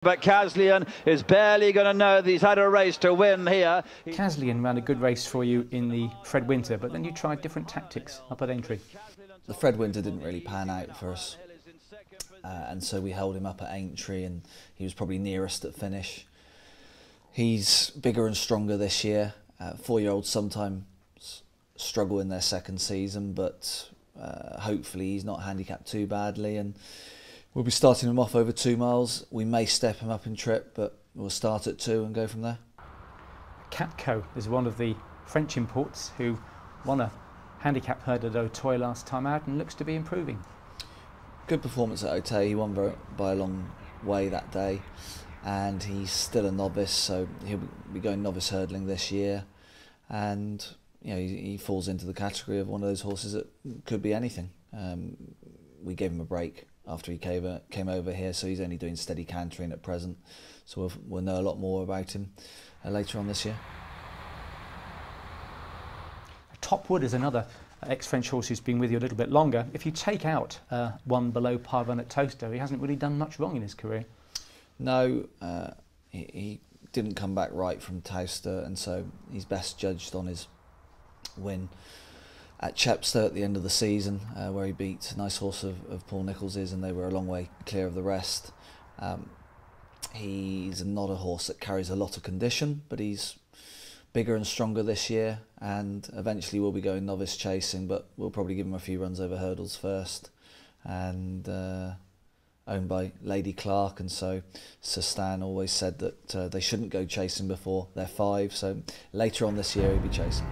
But Kazlian is barely going to know that he's had a race to win here. Kazlian ran a good race for you in the Fred Winter, but then you tried different tactics up at Aintree. The Fred Winter didn't really pan out for us, and so we held him up at Aintree, and he was probably nearest at finish. He's bigger and stronger this year. 4-year-olds sometimes struggle in their second season, but hopefully he's not handicapped too badly, and we'll be starting him off over 2 miles. We may step him up in trip, but we'll start at 2 and go from there. Katkeau is one of the French imports who won a handicap hurdle at Auteuil last time out and looks to be improving. Good performance at Auteuil. He won by a long way that day, and he's still a novice, so he'll be going novice hurdling this year. And you know, he falls into the category of one of those horses that could be anything. We gave him a break after he came over here, so he's only doing steady cantering at present. So we'll know a lot more about him later on this year. Topwood is another ex-French horse who's been with you a little bit longer. If you take out one below par run at Toaster, he hasn't really done much wrong in his career. No, he didn't come back right from Toaster, and so he's best judged on his win at Chepstow at the end of the season, where he beat a nice horse of Paul Nichols's, and they were a long way clear of the rest. He's not a horse that carries a lot of condition, but he's bigger and stronger this year, and eventually we'll be going novice chasing, but we'll probably give him a few runs over hurdles first. And owned by Lady Clark, and so Sir Stan always said that they shouldn't go chasing before they're 5, so later on this year he'll be chasing.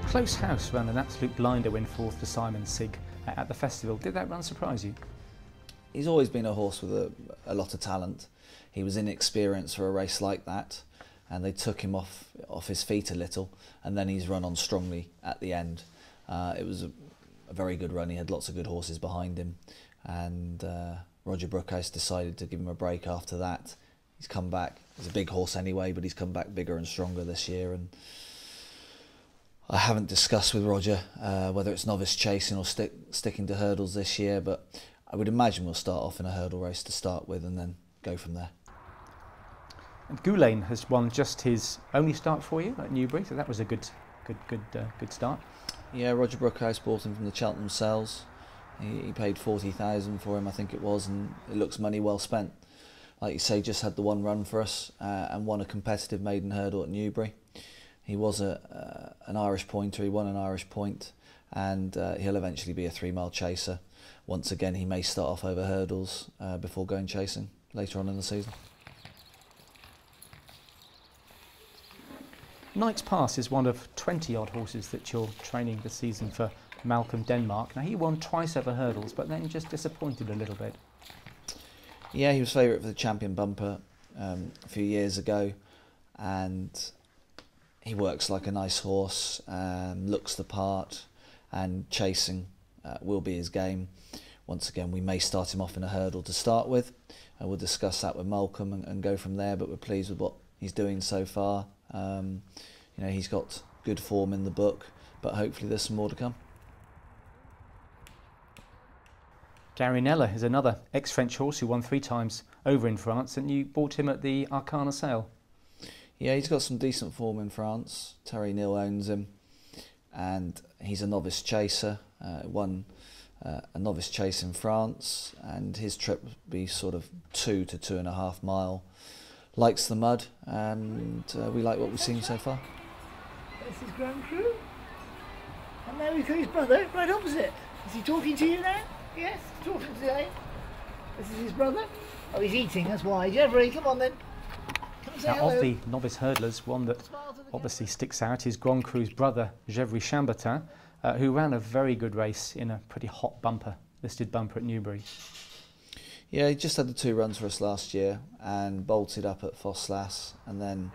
Close House ran an absolute blinder win 4th to Simon Sig at the festival. Did that run surprise you? He's always been a horse with a lot of talent. He was inexperienced for a race like that, and they took him off his feet a little, and then he's run on strongly at the end. It was a very good run. He had lots of good horses behind him, and Roger Brookhouse decided to give him a break after that. He's come back. He's a big horse anyway, but he's come back bigger and stronger this year, and I haven't discussed with Roger whether it's novice chasing or sticking to hurdles this year, but I would imagine we'll start off in a hurdle race to start with and then go from there. And Goulanes has won just his only start for you at Newbury, so that was a good start. Yeah, Roger Brookhouse bought him from the Cheltenham Sales. He paid 40,000 for him, I think it was, and it looks money well spent. Like you say, just had the one run for us and won a competitive maiden hurdle at Newbury. He was an Irish pointer. He won an Irish point, and he'll eventually be a 3-mile chaser. Once again, he may start off over hurdles before going chasing later on in the season. Knight's Pass is one of 20-odd horses that you're training this season for Malcolm Denmark. Now, he won twice over hurdles, but then just disappointed a little bit. Yeah, he was favourite for the Champion Bumper a few years ago, and he works like a nice horse, looks the part, and chasing will be his game. Once again, we may start him off in a hurdle to start with, and we'll discuss that with Malcolm and go from there, but we're pleased with what he's doing so far. You know, he's got good form in the book, but hopefully there's some more to come. Garinella is another ex-French horse who won 3 times over in France, and you bought him at the Arcana sale. Yeah, he's got some decent form in France. Terry Neal owns him, and he's a novice chaser. Won a novice chase in France, and his trip would be sort of 2 to 2.5 mile. Likes the mud, and we like what we've seen so far. This is Grand Cru. And there we've got his brother, right opposite. Is he talking to you now? Yes, he's talking today. This is his brother. Oh, he's eating, that's why. Gevrey, come on then. Now, of the novice hurdlers, one that obviously sticks out is Grand Cru's brother, Gevrey Chambertin, who ran a very good race in a pretty hot bumper, listed bumper at Newbury. Yeah, he just had the 2 runs for us last year and bolted up at Fosslas, and then,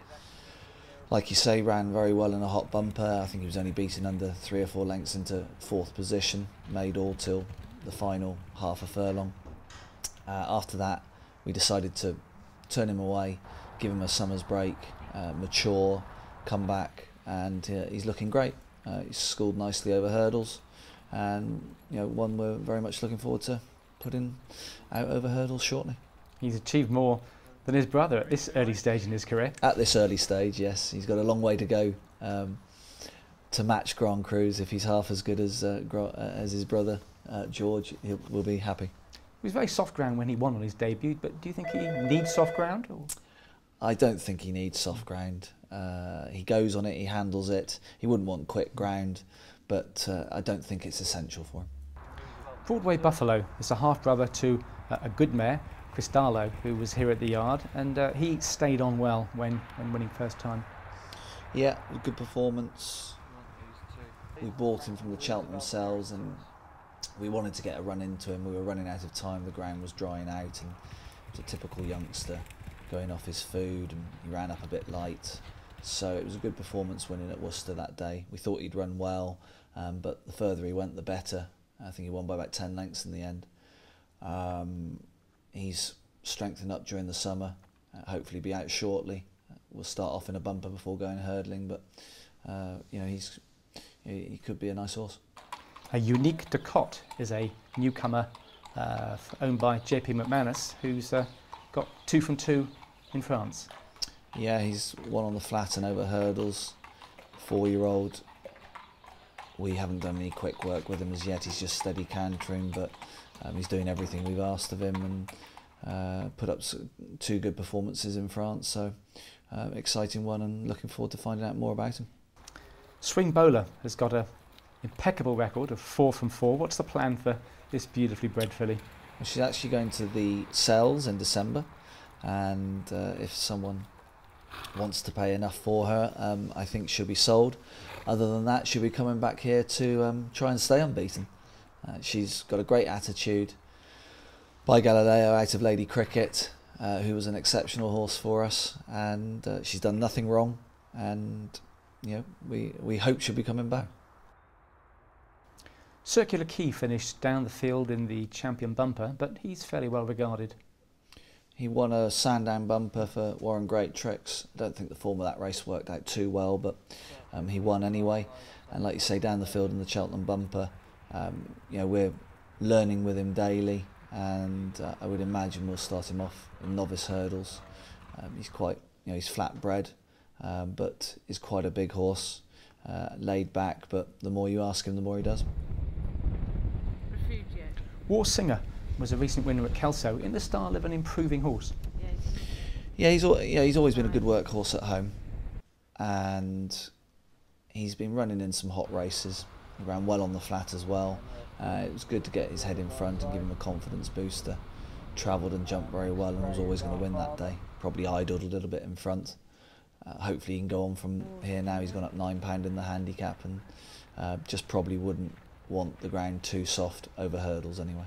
like you say, ran very well in a hot bumper. I think he was only beaten under 3 or 4 lengths into 4th position, made all till the final half a furlong. After that, we decided to turn him away, give him a summer's break, mature, come back, and he's looking great. He's schooled nicely over hurdles, and one we're very much looking forward to putting out over hurdles shortly. He's achieved more than his brother at this early stage in his career. At this early stage, yes. He's got a long way to go to match Grand Crus. If he's half as good as his brother George, we'll be happy. It was very soft ground when he won on his debut, but do you think he needs soft ground? Or? I don't think he needs soft ground. He goes on it, he handles it. He wouldn't want quick ground, but I don't think it's essential for him. Broadway Buffalo is a half-brother to a good mare, Cristallo, who was here at the yard, and he stayed on well when winning first time. Yeah, a good performance. We bought him from the Cheltenham themselves, and we wanted to get a run into him. We were running out of time, the ground was drying out, and it was a typical youngster going off his food, and he ran up a bit light. So it was a good performance winning at Worcester that day. We thought he'd run well, but the further he went, the better. I think he won by about 10 lengths in the end. He's strengthened up during the summer, hopefully be out shortly. We'll start off in a bumper before going hurdling, but he could be a nice horse. A Unique de Cotte is a newcomer owned by JP McManus, who's got 2 from 2 in France. Yeah, he's won on the flat and over hurdles. 4-year-old. We haven't done any quick work with him as yet. He's just steady cantering, but he's doing everything we've asked of him, and put up 2 good performances in France. So exciting one, and looking forward to finding out more about him. Swing Bowler has got an impeccable record of 4 from 4. What's the plan for this beautifully bred filly? Well, she's actually going to the sales in December, and if someone wants to pay enough for her, I think she'll be sold. Other than that, she'll be coming back here to try and stay unbeaten. She's got a great attitude. By Galileo out of Lady Cricket, who was an exceptional horse for us, and she's done nothing wrong, and we hope she'll be coming back. Circular Quay finished down the field in the champion bumper, but he's fairly well regarded. He won a Sandown bumper for Warren Great Tricks. I don't think the form of that race worked out too well, but he won anyway. And like you say, down the field in the Cheltenham bumper, we're learning with him daily, and I would imagine we'll start him off in novice hurdles. He's quite, he's flat bred, but he's quite a big horse, laid back, but the more you ask him, the more he does. War Singer was a recent winner at Kelso in the style of an improving horse. Yeah, he's always been a good workhorse at home, and he's been running in some hot races. He ran well on the flat as well. It was good to get his head in front and give him a confidence booster. Travelled and jumped very well, and was always going to win that day. Probably idled a little bit in front. Hopefully he can go on from here now. He's gone up £9 in the handicap, and just probably wouldn't want the ground too soft over hurdles anyway.